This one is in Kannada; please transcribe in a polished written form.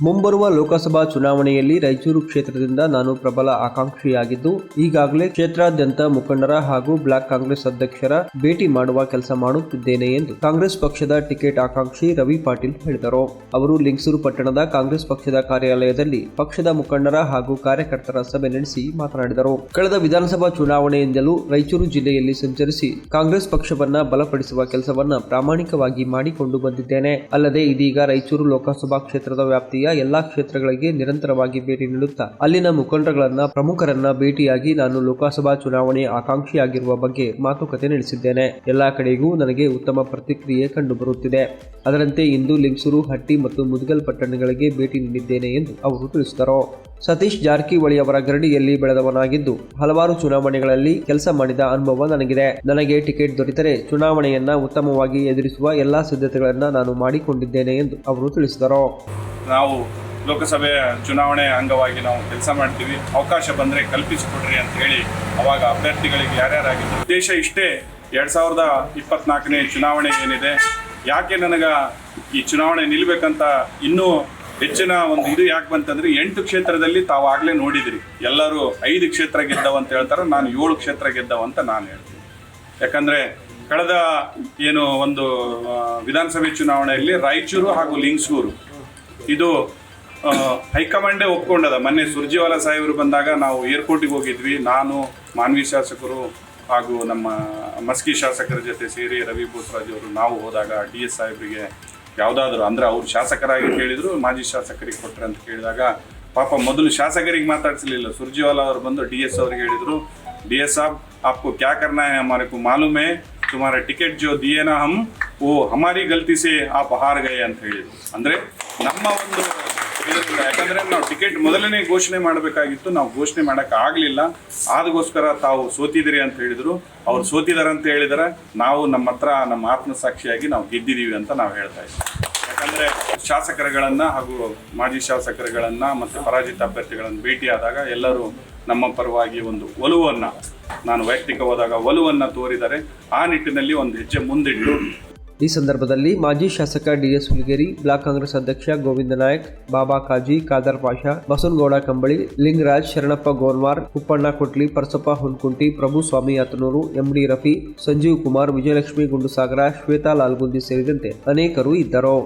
ಮುಂಬರುವ ಲೋಕಸಭಾ ಚುನಾವಣೆಯಲ್ಲಿ ರಾಯಚೂರು ಕ್ಷೇತ್ರದಿಂದ ನಾನು ಪ್ರಬಲ ಆಕಾಂಕ್ಷಿಯಾಗಿದ್ದು ಈಗಾಗಲೇ ಕ್ಷೇತ್ರಾದ್ಯಂತ ಮುಖಂಡರ ಹಾಗೂ ಬ್ಲಾಕ್ ಕಾಂಗ್ರೆಸ್ ಅಧ್ಯಕ್ಷರ ಭೇಟಿ ಮಾಡುವ ಕೆಲಸ ಮಾಡುತ್ತಿದ್ದೇನೆ ಎಂದು ಕಾಂಗ್ರೆಸ್ ಪಕ್ಷದ ಟಿಕೆಟ್ ಆಕಾಂಕ್ಷಿ ರವಿ ಪಾಟೀಲ್ ಹೇಳಿದರು. ಅವರು ಲಿಂಗಸೂರು ಪಟ್ಟಣದ ಕಾಂಗ್ರೆಸ್ ಪಕ್ಷದ ಕಾರ್ಯಾಲಯದಲ್ಲಿ ಪಕ್ಷದ ಮುಖಂಡರ ಹಾಗೂ ಕಾರ್ಯಕರ್ತರ ಸಭೆ ನಡೆಸಿ ಮಾತನಾಡಿದರು. ಕಳೆದ ವಿಧಾನಸಭಾ ಚುನಾವಣೆಯಿಂದಲೂ ರಾಯಚೂರು ಜಿಲ್ಲೆಯಲ್ಲಿ ಸಂಚರಿಸಿ ಕಾಂಗ್ರೆಸ್ ಪಕ್ಷವನ್ನ ಬಲಪಡಿಸುವ ಕೆಲಸವನ್ನ ಪ್ರಾಮಾಣಿಕವಾಗಿ ಮಾಡಿಕೊಂಡು ಬಂದಿದ್ದೇನೆ. ಅಲ್ಲದೆ ಇದೀಗ ರಾಯಚೂರು ಲೋಕಸಭಾ ಕ್ಷೇತ್ರದ ವ್ಯಾಪ್ತಿಯ ಎಲ್ಲಾ ಕ್ಷೇತ್ರಗಳಿಗೆ ನಿರಂತರವಾಗಿ ಭೇಟಿ ನೀಡುತ್ತಾ ಅಲ್ಲಿನ ಮುಖಂಡರುಗಳನ್ನ ಪ್ರಮುಖರನ್ನ ಭೇಟಿಯಾಗಿ ನಾನು ಲೋಕಸಭಾ ಚುನಾವಣೆ ಆಕಾಂಕ್ಷಿಯಾಗಿರುವ ಬಗ್ಗೆ ಮಾತುಕತೆ ನಡೆಸಿದ್ದೇನೆ. ಎಲ್ಲಾ ಕಡೆಗೂ ನನಗೆ ಉತ್ತಮ ಪ್ರತಿಕ್ರಿಯೆ ಕಂಡುಬರುತ್ತಿದೆ. ಅದರಂತೆ ಇಂದು ಲಿಂಗಸೂರು, ಹಟ್ಟಿ ಮತ್ತು ಮುದಗಲ್ ಪಟ್ಟಣಗಳಿಗೆ ಭೇಟಿ ನೀಡಿದ್ದೇನೆ ಎಂದು ಅವರು ತಿಳಿಸಿದರು. ಸತೀಶ್ ಜಾರಕಿಹೊಳಿ ಅವರ ಗರಡಿಯಲ್ಲಿ ಬೆಳೆದವನಾಗಿದ್ದು ಹಲವಾರು ಚುನಾವಣೆಗಳಲ್ಲಿ ಕೆಲಸ ಮಾಡಿದ ಅನುಭವ ನನಗಿದೆ. ನನಗೆ ಟಿಕೆಟ್ ದೊರೆತರೆ ಚುನಾವಣೆಯನ್ನ ಉತ್ತಮವಾಗಿ ಎದುರಿಸುವ ಎಲ್ಲಾ ಸಿದ್ಧತೆಗಳನ್ನ ನಾನು ಮಾಡಿಕೊಂಡಿದ್ದೇನೆ ಎಂದು ಅವರು ತಿಳಿಸಿದರು. ನಾವು ಲೋಕಸಭೆ ಚುನಾವಣೆ ಅಂಗವಾಗಿ ನಾವು ಕೆಲಸ ಮಾಡ್ತೀವಿ, ಅವಕಾಶ ಬಂದರೆ ಕಲ್ಪಿಸಿಕೊಡ್ರಿ ಅಂತ ಹೇಳಿ ಅವಾಗ ಅಭ್ಯರ್ಥಿಗಳಿಗೆ ಯಾರ್ಯಾರಾಗಿದ್ದು ಉದ್ದೇಶ ಇಷ್ಟೇ. 2024ನೇ ಚುನಾವಣೆ ಏನಿದೆ, ಯಾಕೆ ನನಗೆ ಈ ಚುನಾವಣೆ ನಿಲ್ಬೇಕಂತ ಇನ್ನೂ ಹೆಚ್ಚಿನ ಒಂದು ಇದು ಯಾಕೆ ಬಂತಂದ್ರೆ 8 ಕ್ಷೇತ್ರದಲ್ಲಿ ತಾವು ಆಗಲೇ ನೋಡಿದಿರಿ. ಎಲ್ಲರೂ 5 ಕ್ಷೇತ್ರ ಗೆದ್ದವಂತ ಹೇಳ್ತಾರೆ, ನಾನು 7 ಕ್ಷೇತ್ರ ಗೆದ್ದವಂತ ನಾನು ಹೇಳ್ತೀನಿ. ಯಾಕಂದರೆ ಕಳೆದ ಏನು ಒಂದು ವಿಧಾನಸಭೆ ಚುನಾವಣೆಯಲ್ಲಿ ರಾಯಚೂರು ಹಾಗೂ ಲಿಂಗಸೂರು ಇದು ಹೈಕಮಾಂಡೇ ಒಪ್ಕೊಂಡದ. ಮೊನ್ನೆ ಸುರ್ಜಿವಾಲಾ ಸಾಹೇಬರು ಬಂದಾಗ ನಾವು ಏರ್ಪೋರ್ಟಿಗೆ ಹೋಗಿದ್ವಿ, ನಾನು, ಮಾನ್ವಿ ಶಾಸಕರು ಹಾಗೂ ನಮ್ಮ ಮಸ್ಕಿ ಶಾಸಕರ ಜೊತೆ ಸೇರಿ ರವಿ ಬೋಸರಾಜ್ ಅವರು ನಾವು ಹೋದಾಗ DS ಸಾಹೇಬರಿಗೆ ಯಾವುದಾದ್ರು ಅಂದ್ರೆ ಅವ್ರು ಶಾಸಕರಾಗಿ ಕೇಳಿದ್ರು, ಮಾಜಿ ಶಾಸಕರಿಗೆ ಕೊಟ್ಟರೆ ಅಂತ ಕೇಳಿದಾಗ ಪಾಪ ಮೊದಲು ಶಾಸಕರಿಗೆ ಮಾತಾಡ್ಸಲಿಲ್ಲ. ಸುರ್ಜಿವಾಲಾ ಅವರು ಬಂದು DS ಅವ್ರಿಗೆ ಹೇಳಿದ್ರು, DS ಸಾಬ್ आपको क्या करना है, हमारे को मालूम है, तुम्हारा टिकट जो दिए ना हम वो हमारी गलती से आप हार गए ಅಂತ ಹೇಳಿದ್ರು. ಅಂದರೆ ನಮ್ಮ ಒಂದು ಯಾಕಂದರೆ ನಾವು ಟಿಕೆಟ್ ಮೊದಲನೇ ಘೋಷಣೆ ಮಾಡಬೇಕಾಗಿತ್ತು, ನಾವು ಘೋಷಣೆ ಮಾಡೋಕ್ಕಾಗಲಿಲ್ಲ. ಅದಕ್ಕೋಸ್ಕರ ತಾವು ಸೋತಿದ್ದೀರಿ ಅಂತ ಹೇಳಿದರು. ಅವ್ರು ಸೋತಿದ್ದಾರೆ ಅಂತ ಹೇಳಿದರೆ ನಾವು ನಮ್ಮ ಹತ್ರ ನಮ್ಮ ಆತ್ಮಸಾಕ್ಷಿಯಾಗಿ ನಾವು ಗೆದ್ದಿದ್ದೀವಿ ಅಂತ ನಾವು ಹೇಳ್ತಾ ಇದ್ದೀವಿ. ಯಾಕಂದರೆ ಶಾಸಕರುಗಳನ್ನು ಹಾಗೂ ಮಾಜಿ ಶಾಸಕರುಗಳನ್ನು ಮತ್ತು ಪರಾಜಿತ ಅಭ್ಯರ್ಥಿಗಳನ್ನು ಭೇಟಿಯಾದಾಗ ಎಲ್ಲರೂ ನಮ್ಮ ಪರವಾಗಿ ಒಂದು ಒಲವನ್ನು, ನಾನು ವೈಯಕ್ತಿಕವಾದಾಗ ಒಲವನ್ನು ತೋರಿದರೆ ಆ ನಿಟ್ಟಿನಲ್ಲಿ ಒಂದು ಹೆಜ್ಜೆ ಮುಂದಿಟ್ಟು. ಈ ಸಂದರ್ಭದಲ್ಲಿ ಮಾಜಿ ಶಾಸಕ DS ಹುಲಿಗೇರಿ, ಬ್ಲಾಕ್ ಕಾಂಗ್ರೆಸ್ ಅಧ್ಯಕ್ಷ ಗೋವಿಂದ ನಾಯಕ್, ಬಾಬಾ ಕಾಜಿ, ಖಾದರ್ ಪಾಷಾ, ಬಸವನಗೌಡ ಕಂಬಳಿ, ಲಿಂಗರಾಜ್, ಶರಣಪ್ಪ ಗೋನ್ವಾರ್, ಕುಪ್ಪಣ್ಣ ಕೊಟ್ಲಿ, ಪರಸಪ್ಪ ಹುನ್ಕುಂಟಿ, ಪ್ರಭು ಸ್ವಾಮಿ ಆತನೂರು, MD ರಫಿ, ಸಂಜೀವ್ ಕುಮಾರ್, ವಿಜಯಲಕ್ಷ್ಮಿ ಗುಂಡುಸಾಗರ, ಶ್ವೇತಾ ಲಾಲ್ಗುಂದಿ ಸೇರಿದಂತೆ ಅನೇಕರು ಇದ್ದರು.